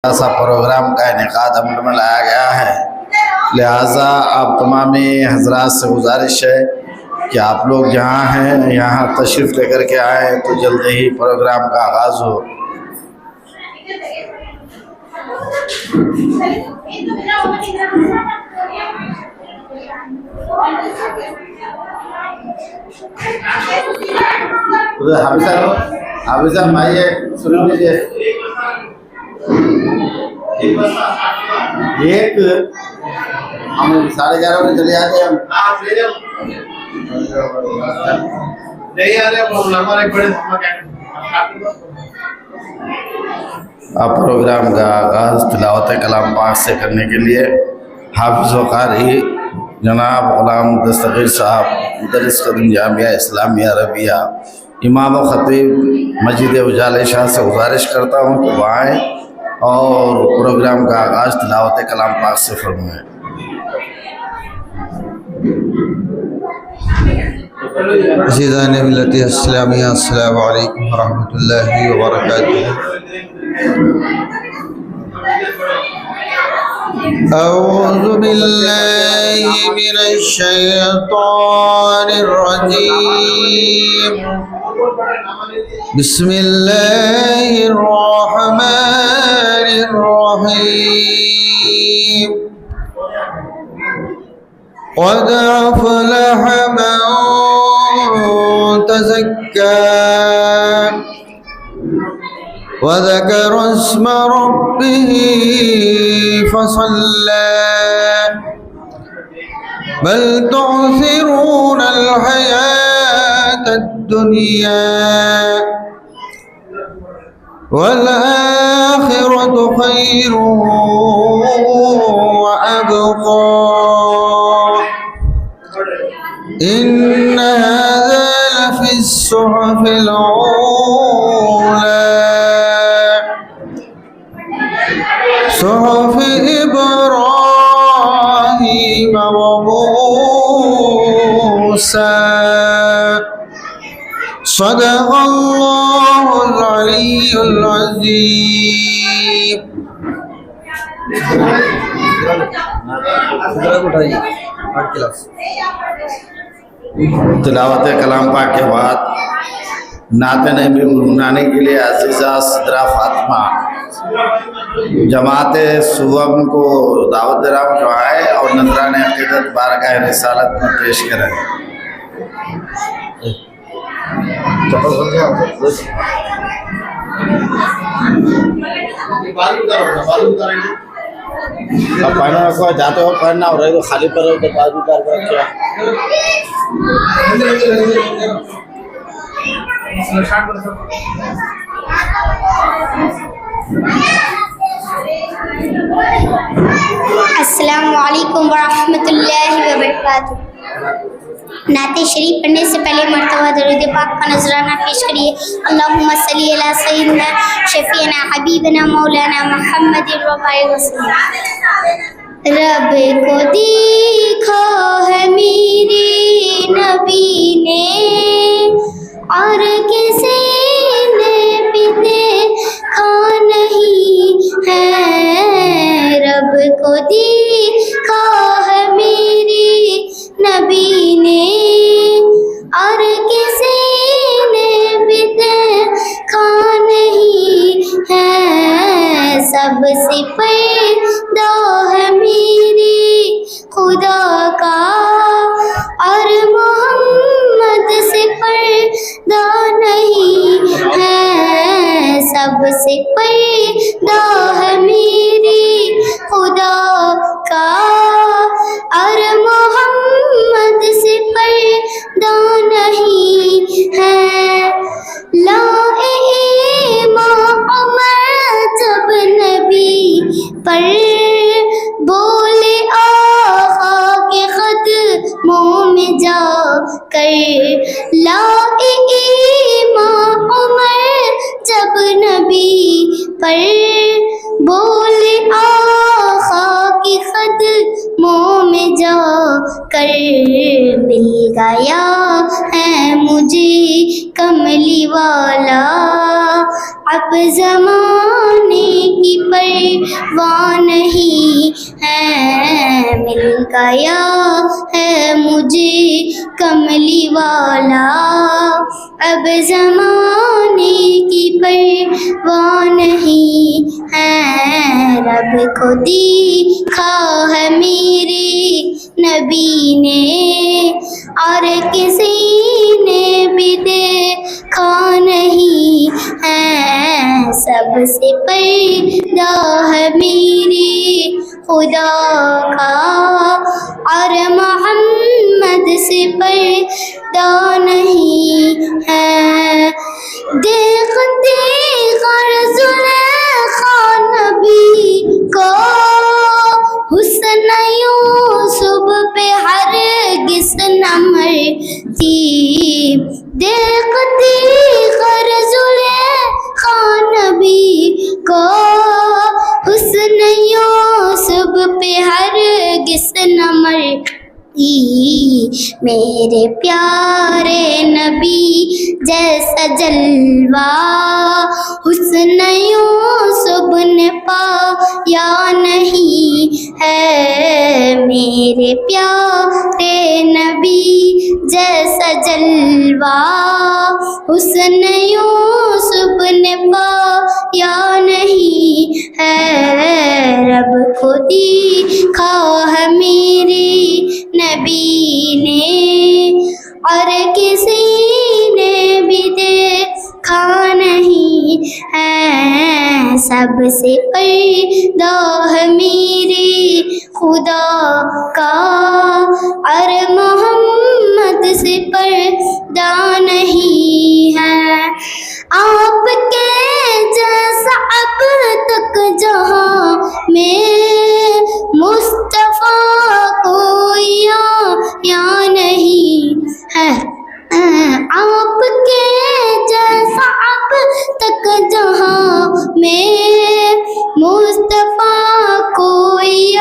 ऐसा प्रोग्राम का इनेकाद अमल में लाया गया है। लिहाजा आप तमाम हजरात से गुजारिश है कि आप लोग जहाँ हैं यहाँ तशरीफ़ लेकर के आए तो जल्द ही प्रोग्राम का आगाज़ हो। हाफिज़ साहब आइए, सुन लीजिए। एक हम 11:30 बजे चले जाते हैं। अब प्रोग्राम का आगाज़ तिलावत कलाम पाक से करने के लिए हाफिज़ व क़ारी जनाब ग़ुलाम दस्तगीर साहब मुदर्रिस कदीम जामिया इस्लामिया अरबिया इमाम व ख़तीब मस्जिद उजाले शाह से गुजारिश करता हूँ कि वो आएँ और प्रोग्राम का आगाज़ तिलावत कलाम पाक से फरमाएँ। अज़ीज़ान मिल्लत इस्लामिया अस्सलामु अलैकुम व रहमतुल्लाहि व बरकातुहू। अऊज़ु बिल्लाहि मिनश शैतानिर रजीम। बिस्मिल्लाहिर रहमानिर रहीम। क़द अफ़लह मन तज़क्का वज़कर अस्म रब्बिही फसल्ला बल तु'सिरूनल हयातद दुनिया वल आखिरतु खैरुन व अबक़ा इन्न हाज़ा लफ़िस सुहफ़िल ऊला सुहफ़ इब्राहीम व मूसा सदक़ल्लाहुल अलीयुल अज़ीम। तिलावत कलाम पाक के बाद नाते नबी गुनगुनाने के लिए अज़ीज़ा सदरा फातिमा जमात सुवम को दावत दे रहा हूँ जो आए और नजराने अक़ीदत बारगाह रिसालत में पेश करें। अब पहना को जाते हो पहनना और रहे तो खाली पर तो बाजू उतार कर क्या अस्सलामु अलैकुम वरहमतुल्लाहि वबरकातुहू। नाते शरीफ पढ़ने से पहले मर्तबा दरूद पाक का नजराना पेश करिए। अल्लाहुम्मा सल्ली अला सय्यिदना शफीना हबीबना मौलाना मुहम्मद वसल्लम। रब को देखा है मेरे नबी ने और किसी ने भी देखा नहीं है। रब को देखा है मेरे नबी ने और किसी ने भी देखा नहीं है। सबसे पैदा है मेरे खुदा का और मोहम्मद से पैदा नहीं है। सबसे पैदा है मेरे खुदा का और मोहम्मद से पैदा नहीं है। लाए इमाम जब नबी पर बोले आका के क़दमों में जा कर। लाए इमाम जब नबी पर बोले आका के क़दमों में जा कर। मिल गया है मुझे कमली वाला अब ज़माने की परवाह नहीं है, मिल गया है मुझे कमली वाला। अब ज़माने की परवाह नहीं है, रब को देखा है मेरे नबी ने, और किसी ने भी देखा नहीं है। सबसे पैदा है मेरे खुदा का, और मोहम्मद से पैदा नहीं है। देखते ज़ुलेखा नबी को, हुस्न यूसुफ पे हरगिज़ न मरती। देखती ज़ुलेखा नबी को, हुस्न यूसुफ पे हरगिज़ न मरती। मेरे प्यारे नबी जैसा जलवा हुस्न यूसुफ ने पाया नहीं है। मेरे प्यारे नबी जैसा जलवा हुस्न यूसुफ ने पाया नहीं है। रब को देखा है मेरे नबी ने, और किसी ने भी देखा नहीं है। सबसे पैदा है मेरे खुदा का, और मोहम्मद से पैदा नहीं है। आपके जैसा अब तक जहाँ में मुस्तफ़ा कोई या नहीं है। आपके जैसा अब तक जहाँ में मुस्तफ़ा कोई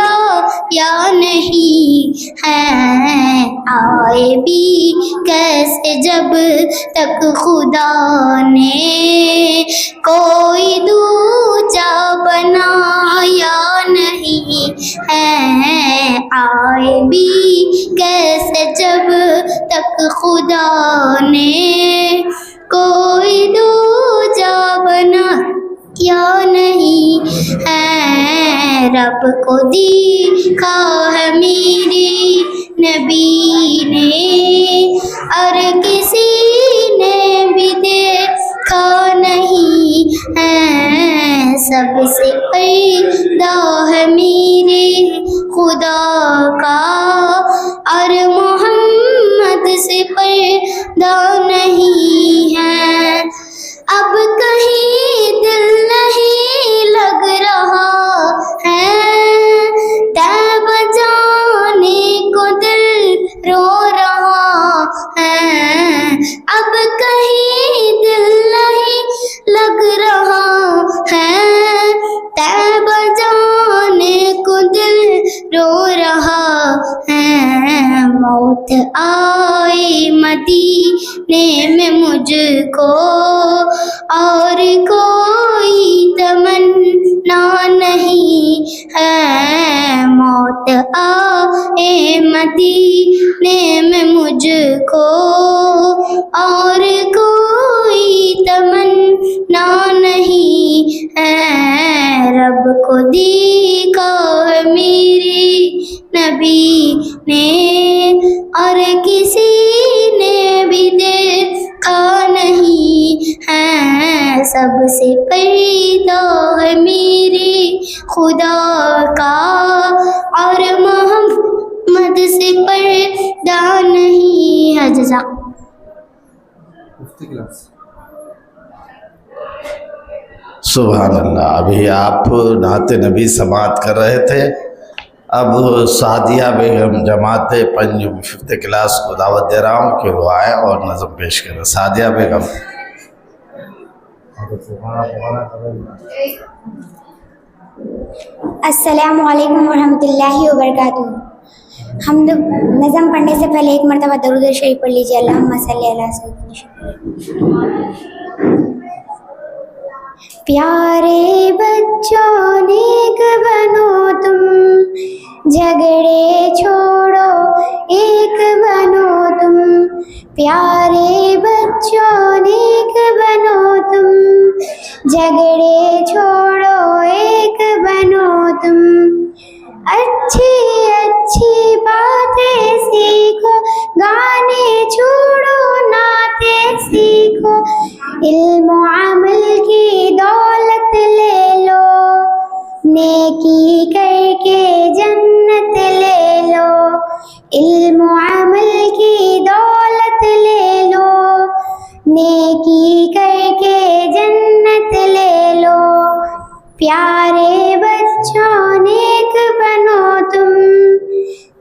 या नहीं है। आए भी कैसे जब तक खुदा ने कोई दूजा बनाया नहीं है। आए भी कैसे जब तक खुदा ने कोई दूजा बनाया नहीं है। रब को देखा है मेरे नबी ने, और किसी ने भी देखा नहीं है। सबसे पैदा है मेरे खुदा का, और मोहम्मद से पैदा नहीं है। अब कहीं दिल नहीं लग रहा है, तैबा जाने को दिल रो रहा है। अब कहीं दिल नहीं लग रहा है, तैबा जाने को दिल रो रहा है। मौत आए मदीने में मुझको, और कोई तमन्ना नहीं है। मौत आए मदीने में मुझको, और कोई तमन्ना नहीं है। रब को देखा है मेरे नबी ने, और किसी ने भी देखा नहीं है। सबसे पैदा है मेरे खुदा का, और मोहम्मद से पैदा नहीं है। जज़ाक। सुभान अल्लाह। अभी आप नाते नबी समात कर रहे थे। अब सादिया बेगम जमात पंज फिफ्थ क्लास को दावत दे रहा हूँ कि वो आए और नज़म पेश करें। सादिया बेगम। अस्सलामु अलैकुम वरहमतुल्लाहि वबरकातुहू। हम लोग नज़म पढ़ने से पहले एक मरतबा दरूद शरीफ पढ़ लीजिए। अल्लाहुम्मा सल्ली अला सय्यिदिना। प्यारे बच्चों नेक बनो तुम, झगड़े छोड़ो एक बनो तुम। प्यारे बच्चों नेक बनो तुम, झगड़े छोड़ो एक बनो तुम। अच्छी अच्छी बातें सीखो, गाने छोड़ो नाते सीखो। इल्म अमल की दौलत ले लो, नेकी करके जन्नत ले लो। इल्म अमल की दौलत ले लो, नेकी करके जन्नत ले लो। प्यारे बच्चों नेक बनो तुम,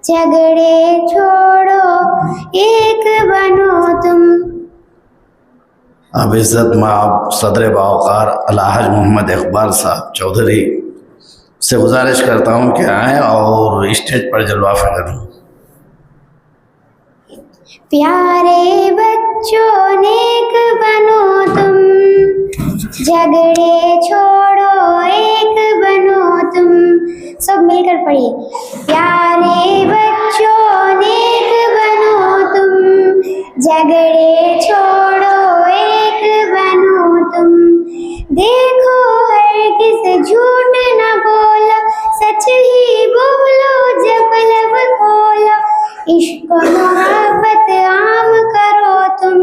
झगड़े छोड़ो एक बनो तुम। अब इज़्ज़त माब सदर बावकार अलहाज मोहम्मद इकबाल साहब चौधरी से गुजारिश करता हूँ कि आएँ और स्टेज पर जलवा करें। प्यारे बच्चों नेक बनो तुम, झगड़े छोड़ो एक बनो तुम। सब मिलकर पढ़िए। प्यारे बच्चों नेक बनो तुम, झगड़े छोड़ो एक बनो तुम। देखो हरगिज़ झूठ न बोलो, सच ही बोलो जब लब खोलो। इश्क मोहब्बत आम करो तुम।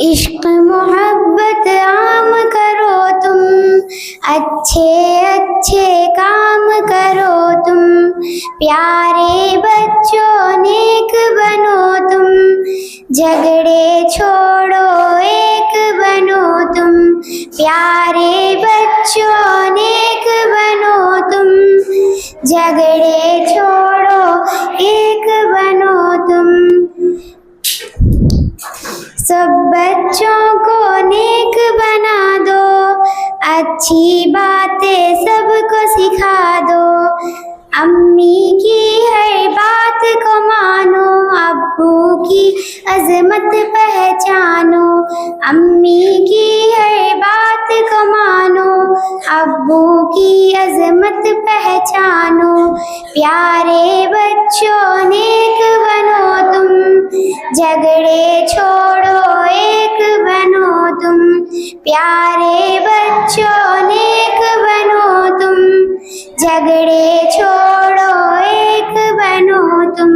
इश्क मोहब्बत आम करो तुम, अच्छे अच्छे काम करो तुम। प्यारे बच्चों नेक बनो तुम, झगड़े छोड़ो एक बनो तुम। प्यारे बच्चों नेक बनो तुम, झगड़े छोड़ो एक बनो तुम। सब बच्चों को नेक बना दो, अच्छी बातें सबको सिखा दो। अम्मी की हर बात को मानो, अब्बू की अजमत पहचानो। अम्मी की हर बात को मानो, अब्बू की अजमत पहचानो। प्यारे बच्चों नेक बनो तुम, झगड़े छोड़ो एक बनो तुम। प्यारे बच्चों नेक बनो तुम, झगड़े छोड़ो एक बनो तुम।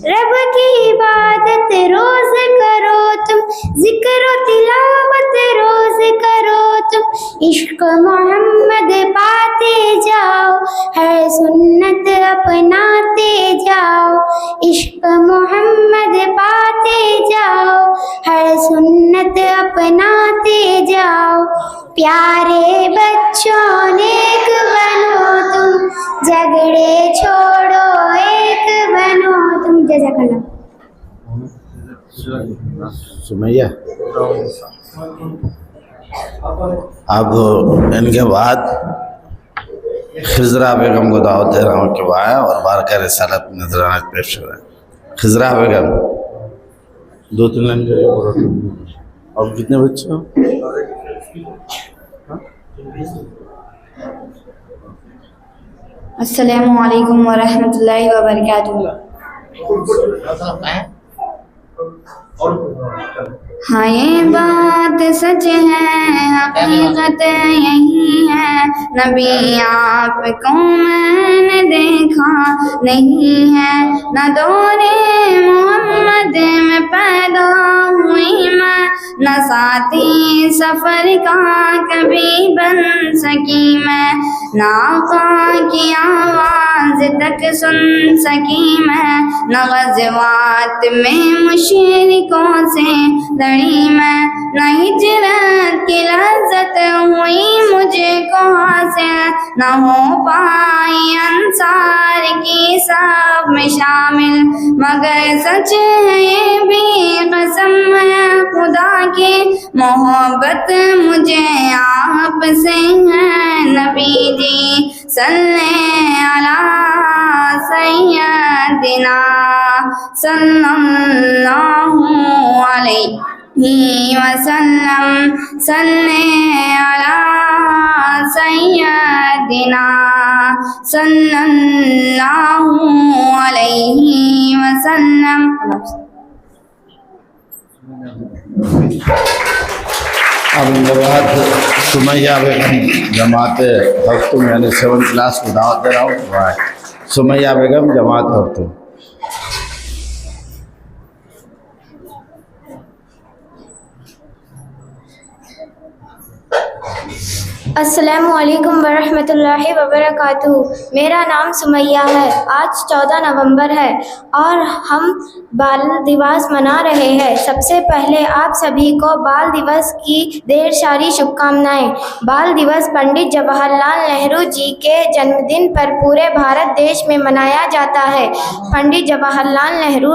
रब की इबादत रोज करो तुम, जिक्र तिलावत रोज करो तुम। इश्क मोहम्मद पाते जाओ, हर सुन्नत अपनाते जाओ। इश्क मोहम्मद पाते जाओ, हर सुन्नत अपनाते जाओ। प्यारे बच्चों नेक बनो तुम, झगड़े छोड़ो एक बनो तुम। जज़ाकल्लाह। सुमैया अब इनके बाद खिजरा बेगम को दावत दे रहा हूँ कि वह आए और बारका रिसालत नजराना पेश करें। खिजरा बेगम 2-3 लाइन करिए। और कितने बच्चे हो? अस्सलामु अलैकुम वरहमतुल्लाहि वबरकातुहू। हाँ ये बात सच है, हकीकत यही है। नबी आपको मैंने देखा नहीं है, न दौरे मोहम्मद में पैदा हुई मैं, न साथी सफर का कभी बन सकी मैं, न आका की आवाज तक सुन सकी मैं, न ग़ज़वात में मुशरिकों से लड़ी मैं, न हिजरत की लज़्ज़त हुई मुझको हासिल, न हो पाई अंसार की सब में शामिल। मगर सच है ये भी कसम है खुदा के, मोहब्बत मुझे आपसे है नबी जी सल्ले अला सय्यदिना सल्लल्लाहु अलैहि वसल्लम सल्ले अला सय्यदिना सल्लल्लाहु अलैहि वसल्लम। अब इनके बाद सुमैया बेगम जमात हफ्तुम यानी 7th क्लास को दावत दे रहा हूँ। सुमैया बेगम जमात हफ्तुम। अस्सलामुअलैकुम वरहमतुल्लाहि वबरकातुहू। मेरा नाम सुमैया है। आज 14 नवंबर है और हम बाल दिवस मना रहे हैं। सबसे पहले आप सभी को बाल दिवस की ढेर सारी शुभकामनाएं। बाल दिवस पंडित जवाहरलाल नेहरू जी के जन्मदिन पर पूरे भारत देश में मनाया जाता है। पंडित जवाहरलाल नेहरू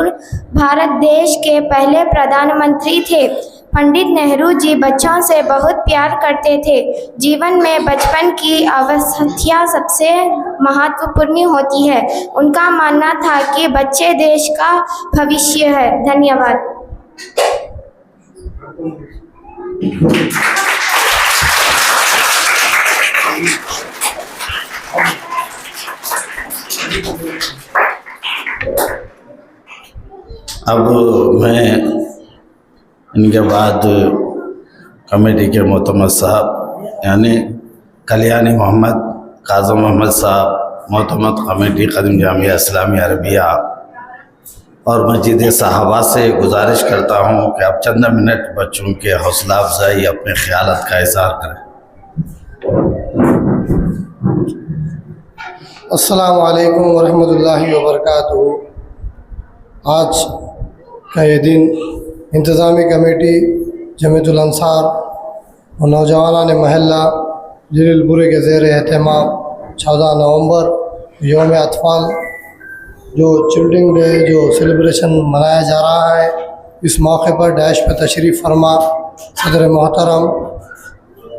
भारत देश के पहले प्रधानमंत्री थे। पंडित नेहरू जी बच्चों से बहुत प्यार करते थे। जीवन में बचपन की अवस्था सबसे महत्वपूर्ण होती है। उनका मानना था कि बच्चे देश का भविष्य है। धन्यवाद। अब मैं इनके बाद कमेटी के मोहतमद साहब यानी कल्याणी मोहम्मद काज़म मोहम्मद साहब मोहतमद कमेटी ख़दीम जामिया इस्लामिया अरबिया और मस्जिद साहबा से गुजारिश करता हूँ कि आप चंद मिनट बच्चों के हौसला अफजाई अपने ख्यालात का इज़हार करें। अस्सलामु अलैकुम वरहमतुल्लाहि वबरकातुहू। आज का ये दिन इंतज़ामी कमेटी जमीयतुल अंसार और नौजवानान महल्ला जलीलपुर के ज़ेर एहतमाम 14 नवंबर यौम अतफ़ाल जो चिल्ड्रन डे जो सेलिब्रेशन मनाया जा रहा है, इस मौके पर डैश पर तशरीफ़ फरमा सदर मोहतरम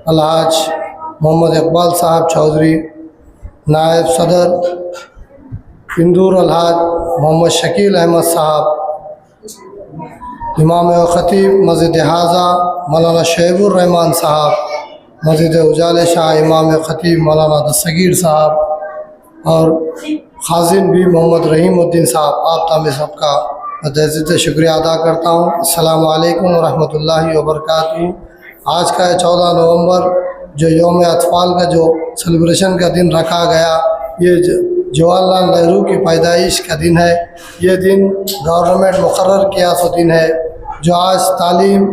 अलहाज मोहम्मद इकबाल साहब चौधरी, नायब सदर इंदूर अलहाज मोहम्मद शकील अहमद साहब, इमाम व ख़तीब मस्जिद हाजा मौलाना शहीबुर रहमान साहब, मस्जिद उजाले शाह इमाम ख़तीब मौलाना दस्तगीर साहब और खाजिन भी मोहम्मद रहीमुद्दीन साहब, आप तामी सबका तहे दिल से शुक्रिया अदा करता हूँ। अस्सलामु अलैकुम वरहमतुल्लाहि वबरकातुहू। आज का 14 नवंबर जो यौम अतफ़ाल का जो सेलिब्रेशन का दिन रखा गया, ये जवाहरलाल नेहरू की पैदाइश का दिन है। ये दिन गवर्नमेंट मुकर्रर किया सो दिन है। जो आज तालीम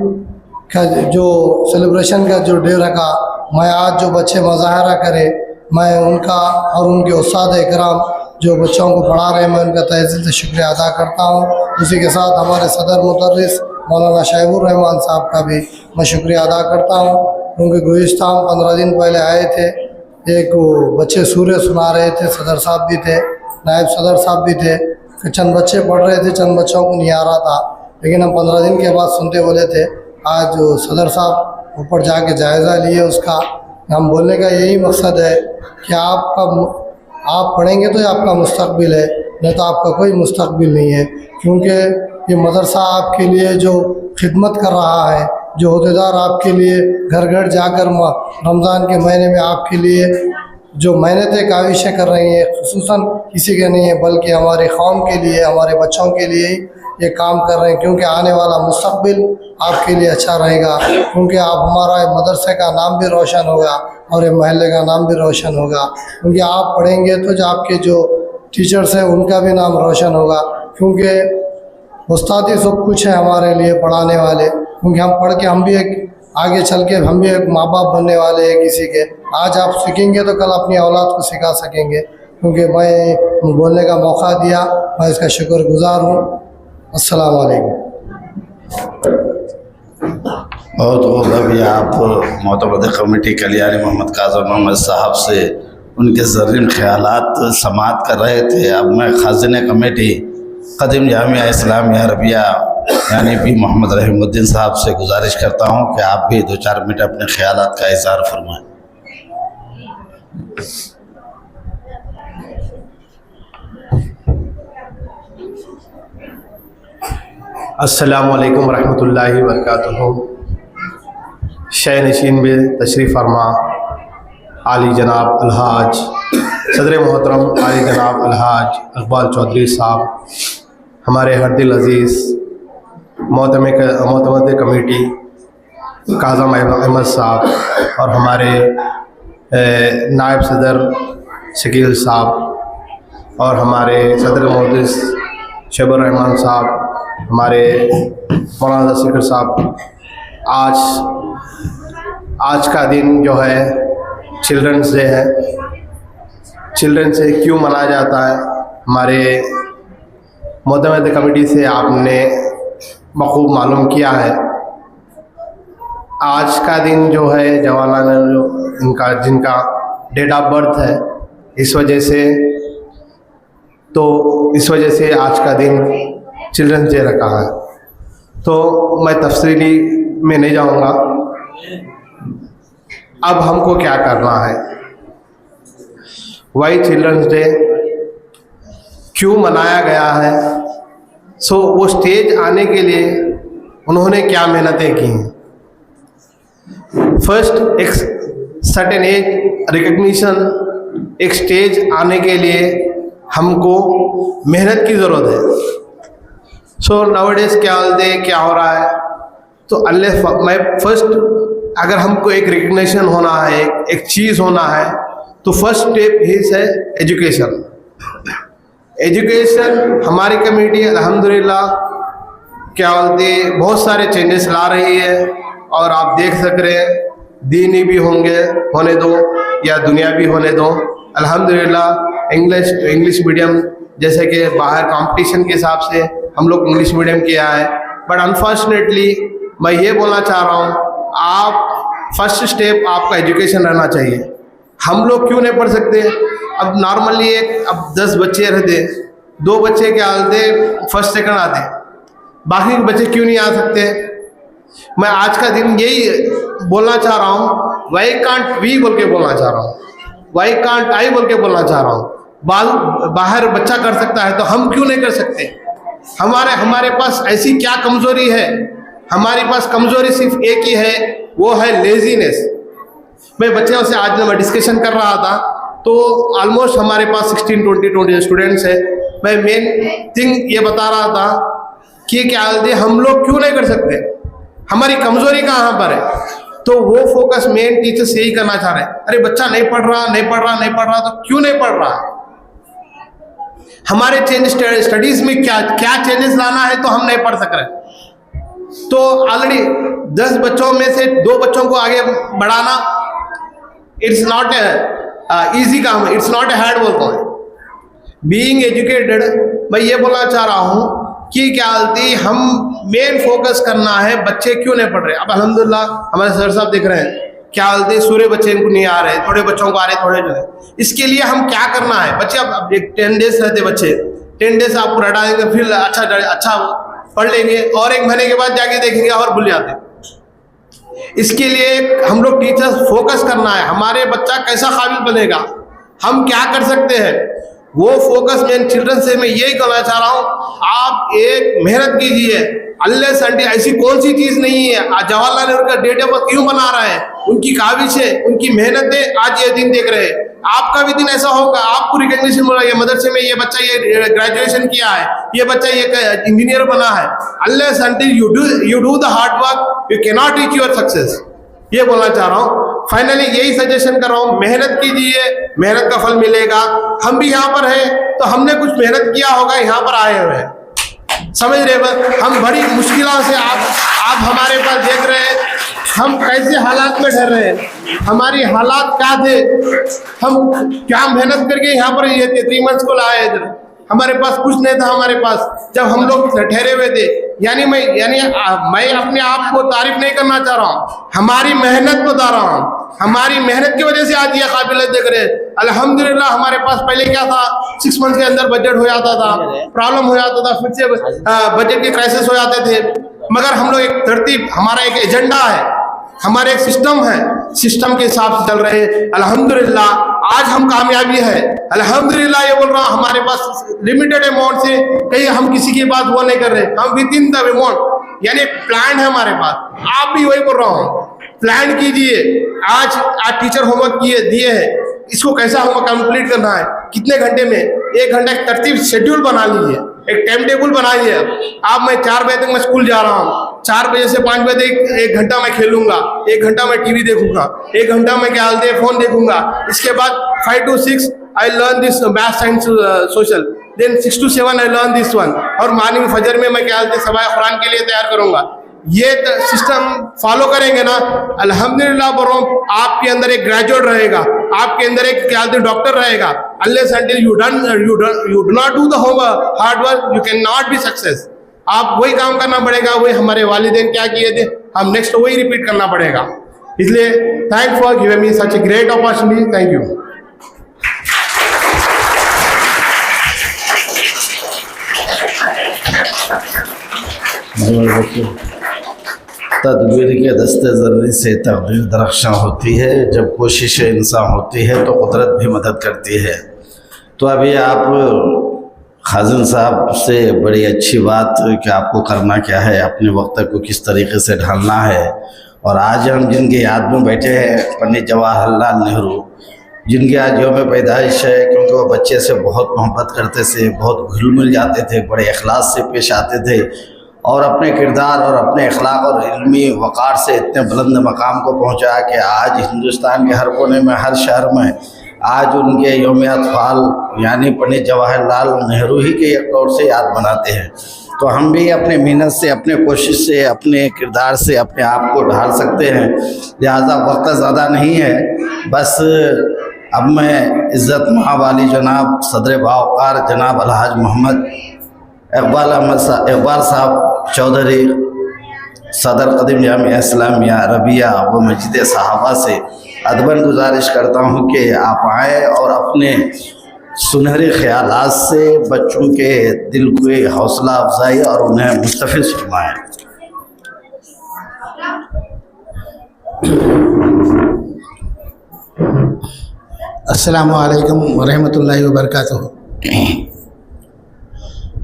का जो सेलिब्रेशन का जो डे रखा, मैं आज जो बच्चे मुजाहरा करे, मैं उनका और उनके उस्ताद इकराम जो बच्चों को पढ़ा रहे हैं, मैं उनका तहे दिल से शुक्रिया अदा करता हूँ। उसी के साथ हमारे सदर मुदर्रिस मौलाना शहीबुर रहमान साहब का भी मैं शुक्रिया अदा करता हूँ, क्योंकि गुज़िश्ता 15 दिन पहले आए थे। एक बच्चे सूर्य सुना रहे थे, सदर साहब भी थे, नायब सदर साहब भी थे, फिर चंद बच्चे पढ़ रहे थे, चंद बच्चों को नहीं आ रहा था, लेकिन हम 15 दिन के बाद सुनते बोले थे। आज सदर साहब ऊपर जाके जायज़ा लिए उसका। हम बोलने का यही मकसद है कि आप पढ़ेंगे तो आपका मुस्तकबिल है, नहीं तो आपका कोई मुस्तकबिल नहीं है। क्योंकि ये मदरसा आपके लिए जो खिदमत कर रहा है, जो अहदेदार आपके लिए घर घर जाकर रमज़ान के महीने में आपके लिए जो मेहनतें काविशें कर रही हैं, खुसूसन किसी के नहीं है बल्कि हमारे कौम के लिए, हमारे बच्चों के लिए ही ये काम कर रहे हैं। क्योंकि आने वाला मुस्तकबिल आपके लिए अच्छा रहेगा, क्योंकि आप हमारा मदरसे का नाम भी रोशन होगा और ये महल्ले का नाम भी रोशन होगा। क्योंकि आप पढ़ेंगे तो जो आपके जो टीचर्स हैं उनका भी नाम रोशन होगा, क्योंकि उस्ताद ही सब कुछ है हमारे लिए पढ़ाने वाले। क्योंकि हम पढ़ के हम भी एक आगे चल के हम भी एक माँ बाप बनने वाले हैं किसी के। आज आप सीखेंगे तो कल अपनी औलाद को सिखा सकेंगे। क्योंकि मैं बोलने का मौका दिया, मैं इसका शुक्रगुजार हूँ। अस्सलाम वालेकुम। बहुत खूब। अभी आप मोहतमद कमेटी कल्याणी मोहम्मद काज़म मोहम्मद साहब से उनके ज़रीन ख्यालात समाअत कर रहे थे। अब मैं खाजिन कमेटी ख़दीम जामिया इस्लामिया अरबिया यानी पी मोहम्मद रहीमुद्दीन साहब से गुजारिश करता हूँ कि आप भी 2-4 मिनट अपने ख्यालात का इज़हार फरमाएं। अस्सलामु अलैकुम रहमतुल्लाहि व बरकातुहू। शय नशीन में तशरीफ़ फरमा आली जनाब अलहाज सदर मोहतरम आली जनाब अलहाज इकबाल चौधरी साहब, हमारे हर दिल अज़ीज़ मोतमद कमेटी काज़म अहमद साहब और हमारे नायब सदर शकील साहब और हमारे सदर मोहदिस शबीर रहमान साहब, हमारे मौलाना सिकर साहब, आज का दिन जो है चिल्ड्रंस डे है। चिल्ड्रंस डे क्यों मनाया जाता है, हमारे मोतमद कमेटी से आपने बखूब मालूम किया है। आज का दिन जो है जवाहरलाल नेहरू जिनका डेट ऑफ बर्थ है, इस वजह से आज का दिन चिल्ड्रंस डे रखा है। तो मैं तफसीली में नहीं जाऊंगा। अब हमको क्या करना है, वाई चिल्ड्रंस डे क्यों मनाया गया है, वो स्टेज आने के लिए उन्होंने क्या मेहनतें की हैं। फर्स्ट, एक सर्टेन एज रिकग्निशन, एक स्टेज आने के लिए हमको मेहनत की ज़रूरत है। नाउअडेज क्या हो रहा है, तो मैं फर्स्ट, अगर हमको एक रिकग्निशन होना है, एक चीज़ होना है, तो फर्स्ट स्टेप हिज है एजुकेशन। एजुकेशन हमारी कमेटी अल्हम्दुलिल्लाह बहुत सारे चेंजेस ला रही है, और आप देख सक रहे हैं दीनी भी होने दो या दुनिया भी होने दो। अल्हम्दुलिल्लाह इंग्लिश मीडियम, जैसे कि बाहर कंपटीशन के हिसाब से हम लोग इंग्लिश मीडियम किया है, बट अनफॉर्चुनेटली मैं ये बोलना चाह रहा हूँ, आप फर्स्ट स्टेप आपका एजुकेशन रहना चाहिए। हम लोग क्यों नहीं पढ़ सकते? अब नॉर्मली अब 10 बच्चे रहते, 2 बच्चे क्या आते फर्स्ट सेकंड आते, बाकी के बच्चे क्यों नहीं आ सकते? मैं आज का दिन यही बोलना चाह रहा हूँ, वाई कांट वी बोल के बोलना चाह रहा हूँ, वाई कांट आई बोल के बोलना चाह रहा हूँ। बाहर बच्चा कर सकता है तो हम क्यों नहीं कर सकते? हमारे पास ऐसी क्या कमजोरी है? हमारे पास कमजोरी सिर्फ एक ही है, वो है लेजीनेस। मैं बच्चों से आज मैं डिस्कशन कर रहा था, तो ऑलमोस्ट हमारे पास 16-20 स्टूडेंट्स है। मैं मेन थिंग ये बता रहा था कि क्या हम लोग क्यों नहीं कर सकते, हमारी कमजोरी कहाँ पर है। तो वो फोकस मेन टीचर्स यही करना चाह रहे हैं, अरे बच्चा नहीं पढ़ रहा तो क्यों नहीं पढ़ रहा? हमारे स्टडीज में क्या चेंजेस लाना है, तो हम नहीं पढ़ सक रहे। तो ऑलरेडी 10 बच्चों में से 2 बच्चों को आगे बढ़ाना, इट्स नॉट ईजी काम, it's not a hard work है। बीइंग एजुकेटेड, मैं ये बोलना चाह रहा हूँ कि क्या हम मेन फोकस करना है बच्चे क्यों नहीं पढ़ रहे। अब अल्हम्दुलिल्लाह हमारे सर साहब देख रहे हैं, क्या सूर्य बच्चे इनको नहीं आ रहे, थोड़े बच्चों को आ रहे, थोड़े नहीं। इसके लिए हम क्या करना है, बच्चे अब 10 डेज रहते बच्चे, 10 डेज आपको रटा देंगे, फिर अच्छा पढ़ लेंगे, और 1 महीने के बाद जाके देखेंगे और भूल जाते। इसके लिए हम लोग टीचर्स फोकस करना है, हमारे बच्चा कैसा काबिल बनेगा, हम क्या कर सकते हैं, वो फोकस मैं चिल्ड्रन से मैं यही कहना चाह रहा हूँ। आप एक मेहनत कीजिए, अल्लाह संडे ऐसी कौन सी चीज़ नहीं है। जवाहरलाल नेहरू का डेट ऑफ बर्थ क्यों बना रहा है, उनकी काविशें, उनकी मेहनतें आज ये दिन देख रहे हैं। आपका भी दिन ऐसा होगा, आपको रिकग्निशन मिल रहा है, मदरसे में ये बच्चा ये ग्रेजुएशन किया है, ये बच्चा ये इंजीनियर बना है। अल्लाह संडे you do the hard work, you can not reach your success, ये बोलना चाह रहा हूँ। फाइनली यही सजेशन कर रहा हूँ, मेहनत कीजिए, मेहनत का फल मिलेगा। हम भी यहाँ पर हैं तो हमने कुछ मेहनत किया होगा, यहाँ पर आए हुए हैं, समझ रहे। हम बड़ी मुश्किलों से आप हमारे पास देख रहे हैं, हम कैसे हालात में ठहर रहे हैं, हमारी हालात क्या थे, हम क्या मेहनत करके यहाँ पर ये 3 मंथ्स को लाए इधर। हमारे पास कुछ नहीं था, हमारे पास जब हम लोग ठहरे हुए थे। यानी मैं अपने आप को तारीफ नहीं करना चाह रहा हूँ, हमारी मेहनत बता रहा हूँ। हमारी मेहनत की वजह से आज ये काबिलियत देख रहे हैं। अल्हम्दुलिल्लाह हमारे पास पहले क्या था, 6 मंथ के अंदर बजट हो जाता था, प्रॉब्लम हो जाता था, फिर से बजट के क्राइसिस हो जाते थे। मगर हम लोग एक तरतीब, हमारा एक एजेंडा है, हमारा एक सिस्टम है, सिस्टम के हिसाब से चल रहे हैं। अल्हम्दुलिल्लाह आज हम कामयाबी है। अल्हम्दुलिल्लाह ये बोल रहा हूँ, हमारे पास लिमिटेड अमाउंट से कहीं हम किसी की बात वो नहीं कर रहे, हम विद इन द अमाउंट, यानी प्लान है हमारे पास। आप भी वही बोल रहा हूँ, प्लान कीजिए। आज टीचर होमवर्क दिए हैं, इसको कैसा होमवर्क कंप्लीट करना है, कितने घंटे में, 1 घंटा एक तरतीब शेड्यूल बना लीजिए, एक टाइम टेबल बनाइए। अब मैं 4 बजे तक मैं स्कूल जा रहा हूँ, 4 बजे से 5 बजे तक 1 घंटा मैं खेलूंगा, 1 घंटा मैं टीवी देखूंगा, 1 घंटा मैं क्या बोलते हैं फोन देखूंगा। इसके बाद 5 to 6 I learn this math science social, then 6 to 7 I learn this one, और मॉर्निंग फजर में मैं क्या बोलते हैं सवाए कुरान के लिए तैयार करूंगा। ये सिस्टम फॉलो करेंगे ना, अल्हम्दुलिल्लाह बोल रहा हूं, आपके अंदर एक ग्रेजुएट रहेगा, आपके अंदर एक क्या बोलते डॉक्टर रहेगा। Unless until you do not do the homework hard work, you can not be success. आप वही काम करना पड़ेगा, वही हमारे वालिदैन क्या किए थे, हम नेक्स्ट वही रिपीट करना पड़ेगा। इसलिए thank for giving me such a great opportunity, thank you. तदबीर के दस्ते ज़र्री से तकदीर दरख्शां होती है, जब कोशिश इंसान होती है तो कुदरत भी मदद करती है। तो अभी आप खाजिन साहब से बड़ी अच्छी बात कि आपको करना क्या है, अपने वक्त को किस तरीके से ढालना है। और आज हम जिनकी याद में बैठे हैं, पंडित जवाहरलाल नेहरू, जिनके आज यौम पैदाइश है, क्योंकि वो बच्चे से बहुत मोहब्बत करते थे, बहुत घुल मिल जाते थे, बड़े अखलास से पेश आते थे, और अपने किरदार और अपने अखलाक और इल्मी वक़ार से इतने बुलंद मकाम को पहुँचा कि आज हिंदुस्तान के हर कोने में, हर शहर में आज उनके यौम अतफाल यानी पंडित जवाहरलाल नेहरू ही के एक तौर से याद मनाते हैं। तो हम भी अपने मेहनत से, अपने कोशिश से, अपने किरदार से अपने आप को ढाल सकते हैं। लिहाजा वक्त ज़्यादा नहीं है, बस अब मैं इज़्ज़त महावाली जनाब सदर बावकार जनाब अलहाज मोहम्मद इकबाल साहब चौधरी सदर कदीम जामिया इस्लामिया रबिया व मस्जिद सहाबा से अदबन गुजारिश करता हूँ कि आप आएँ और अपने सुनहरे ख्यालात से बच्चों के दिल की हौसला अफजाई और उन्हें मुस्तफ़िज़ फरमाएँ। अस्सलामु अलैकुम वरहमतुल्लाहि वबरकातुहू।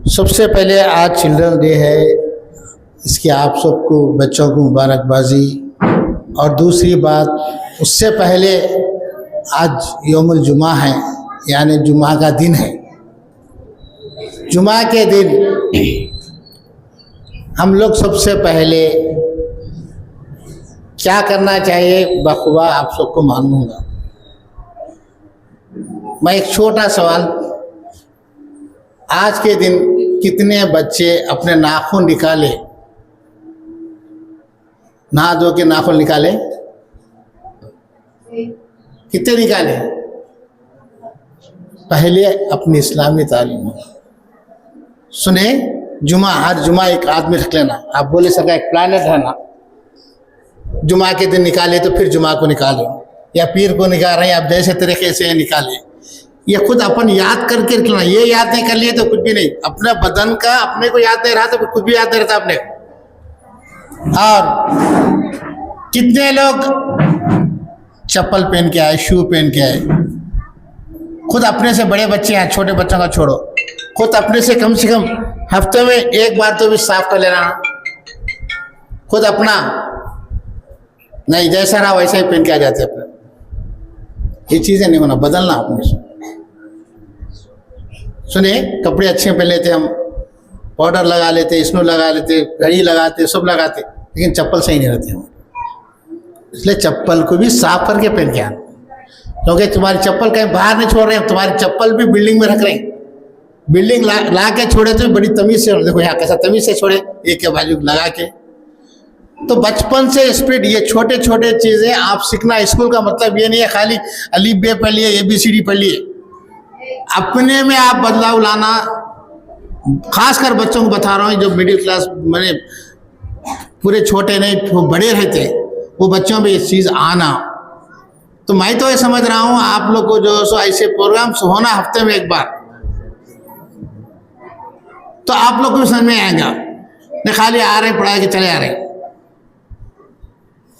सबसे पहले आज चिल्ड्रन डे है, इसकी आप सबको बच्चों को मुबारकबाजी। और दूसरी बात, उससे पहले आज यौमुल जुमा है, यानी जुमा का दिन है। जुमा के दिन हम लोग सबसे पहले क्या करना चाहिए बखूबा आप सबको मालूंगा। मैं एक छोटा सवाल, आज के दिन कितने बच्चे अपने नाखून निकाले, नहा धो के नाखून निकाले, कितने निकाले? पहले अपनी इस्लामी तालीम सुने। जुमा, हर जुमा एक आदमी रख लेना। आप बोले सका एक प्लानट है ना, जुमा के दिन निकाले तो फिर जुमा को निकाले, या पीर को निकाल रहे हैं आप जैसे तरीके से निकाले। ये खुद अपन याद करके रखना। ये याद नहीं कर लिए तो कुछ भी नहीं। अपने बदन का अपने को याद नहीं रहा तो कुछ भी याद नहीं रहता अपने। और कितने लोग चप्पल पहन के आए, शू पहन के आए? खुद अपने से बड़े बच्चे हैं, छोटे बच्चों का छोड़ो, खुद अपने से कम हफ्ते में एक बार तो भी साफ कर लेना। खुद अपना नहीं, जैसा रहा वैसा ही पहन के आ जाते अपने। ये चीज़ें नहीं होना, बदलना अपने से। सुने, कपड़े अच्छे पहन लेते हम, पाउडर लगा लेते, स्नो लगा लेते, घड़ी लगाते, सब लगाते, लेकिन चप्पल सही नहीं रहती हम। इसलिए चप्पल को भी साफ करके पहन के आना, क्योंकि तुम्हारी चप्पल कहीं बाहर नहीं छोड़ रहे हैं, तुम्हारी चप्पल भी बिल्डिंग में रख रहे हैं। बिल्डिंग ला के छोड़े तो बड़ी तमीज़ से, देखो यहाँ कैसा तमीज़ से छोड़े, एक के बाजू लगा के। तो बचपन से स्पीड, ये छोटे छोटे चीज़ें आप सीखना। स्कूल का मतलब ये नहीं है खाली अलीफ बे पढ़ लिए, ABCD पढ़ लिए। अपने में आप बदलाव लाना। खासकर बच्चों को बता रहा हूँ जो मिडिल क्लास, मैंने पूरे छोटे नहीं, वो बड़े रहते, वो बच्चों में ये चीज़ आना। तो मैं तो ये समझ रहा हूँ आप लोग को जो सो ऐसे प्रोग्राम्स होना हफ्ते में एक बार, तो आप लोग को भी समझ में आएगा, नहीं खाली आ रहे पढ़ा के चले आ रहे।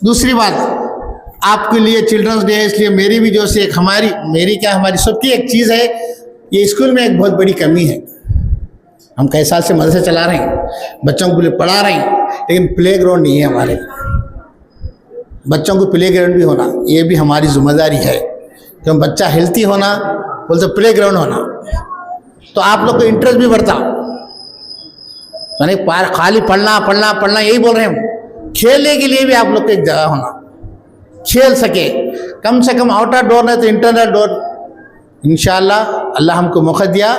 दूसरी बात, आपके लिए चिल्ड्रंस डे है, इसलिए मेरी भी जो से एक हमारी सबकी एक चीज़ है, ये स्कूल में एक बहुत बड़ी कमी है। हम कई साल से मदरसे चला रहे हैं, बच्चों को पढ़ा रहे हैं, लेकिन प्ले ग्राउंड नहीं है हमारे। बच्चों को प्ले ग्राउंड भी होना, ये भी हमारी जिम्मेदारी है, क्योंकि बच्चा हेल्थी होना बोलते प्ले ग्राउंड होना, तो आप लोग को इंटरेस्ट भी बढ़ता। यानी खाली पढ़ना यही बोल रहे हैं, खेलने के लिए भी आप लोग को एक जगह होना, खेल सके, कम से कम आउटर डोर नहीं तो इंटरनल डोर। इंशाअल्लाह अल्लाह हमको मौका दिया,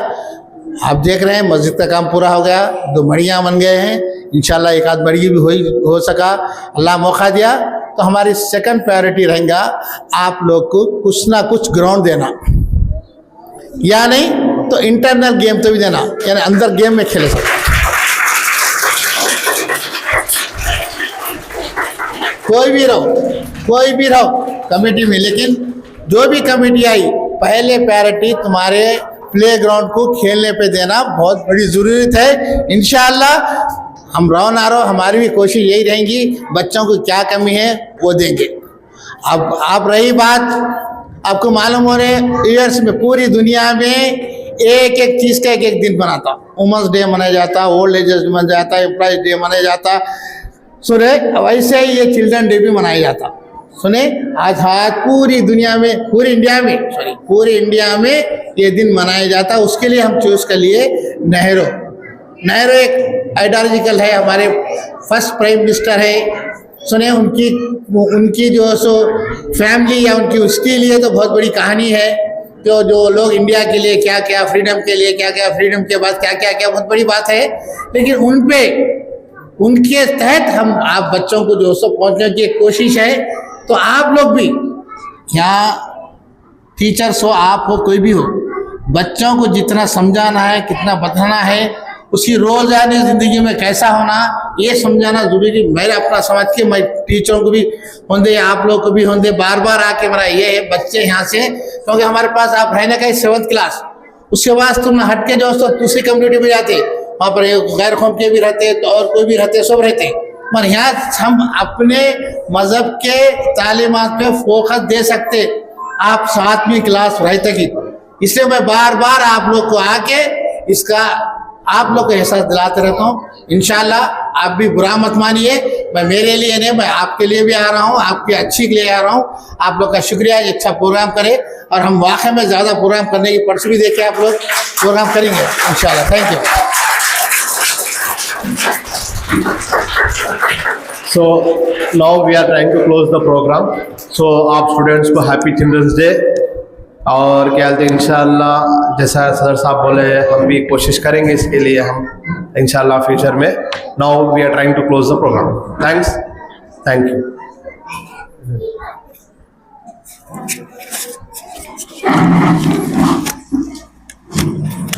आप देख रहे हैं मस्जिद का काम पूरा हो गया, 2 मड़ियाँ बन गए हैं, इंशाअल्लाह एक आध मड़ी भी हो सका, अल्लाह मौका दिया। तो हमारी सेकंड प्रायोरिटी रहेगा आप लोग को कुछ ना कुछ ग्राउंड देना, या नहीं तो इंटरनल गेम तो भी देना, यानी अंदर गेम में खेले सकते। कोई भी रहो कमेटी में, लेकिन जो भी कमेटी आई पहले प्रायोरिटी तुम्हारे प्ले ग्राउंड को खेलने पे देना बहुत बड़ी ज़रूरत है। इंशाअल्लाह हम रहो ना रहो, हमारी भी कोशिश यही रहेगी, बच्चों को क्या कमी है वो देंगे। अब आप रही बात, आपको मालूम हो रहे ईयर्स में पूरी दुनिया में एक चीज़ का एक दिन बनाता, वुमेंस डे मनाया जाता, ओल्ड एज मनाया जाता, एम्प्लॉयज डे मनाया जाता, सुने वैसे ही ये चिल्ड्रन डे भी मनाया जाता। सुने आज पूरी इंडिया में ये दिन मनाया जाता। उसके लिए हम चूज़ कर लिए नेहरू एक आइडियोलॉजिकल है, हमारे फर्स्ट प्राइम मिनिस्टर है। सुने उनकी जो सो फैमिली या उनकी उसके लिए तो बहुत बड़ी कहानी है, जो लोग इंडिया के लिए क्या क्या, फ्रीडम के लिए क्या क्या, फ्रीडम के बाद क्या क्या बहुत बड़ी बात है। लेकिन उनके तहत हम आप बच्चों को जो सो पहुँचने की कोशिश है। तो आप लोग भी यहाँ टीचर्स हो, आप हो, कोई भी हो, बच्चों को जितना समझाना है, कितना बताना है, उसकी रोज़ाना ज़िंदगी में कैसा होना, ये समझाना ज़रूरी। मेरा अपना समझ के मैं टीचरों को भी होंगे, आप लोग को भी होंगे, बार बार आके मेरा ये है बच्चे यहाँ से, क्योंकि हमारे पास आप रहने का 7th क्लास, उसके बाद तुम हट के जो दूसरी कम्युनिटी में जाते, वहाँ पर गैर कौम के भी रहते तो और कोई भी रहते, सब रहते, मगर यहाँ हम अपने मज़हब के तालीमात पे फोकस दे सकते आप 7वीं क्लास रहते की। इसलिए मैं बार बार आप लोग को आके इसका आप लोग को एहसास दिलाते रहता हूँ। इंशाल्लाह आप भी बुरा मत मानिए, मैं मेरे लिए नहीं, मैं आपके लिए भी आ रहा हूँ, आपकी अच्छी के लिए आ रहा हूँ। आप लोग का शुक्रिया, अच्छा प्रोग्राम करें, और हम वाकई में ज़्यादा प्रोग्राम करने की पर्स भी देखे, आप लोग प्रोग्राम करेंगे इंशाल्लाह। Thank you. So now we are trying to close the program. So आप स्टूडेंट्स को हैप्पी चिल्ड्रंस डे, और क्या बोलते हैं इंशाल्लाह जैसा सदर साहब बोले हम भी कोशिश करेंगे इसके लिए, हम इंशाल्लाह फ्यूचर में। Now we are trying to close the programme. Thank you.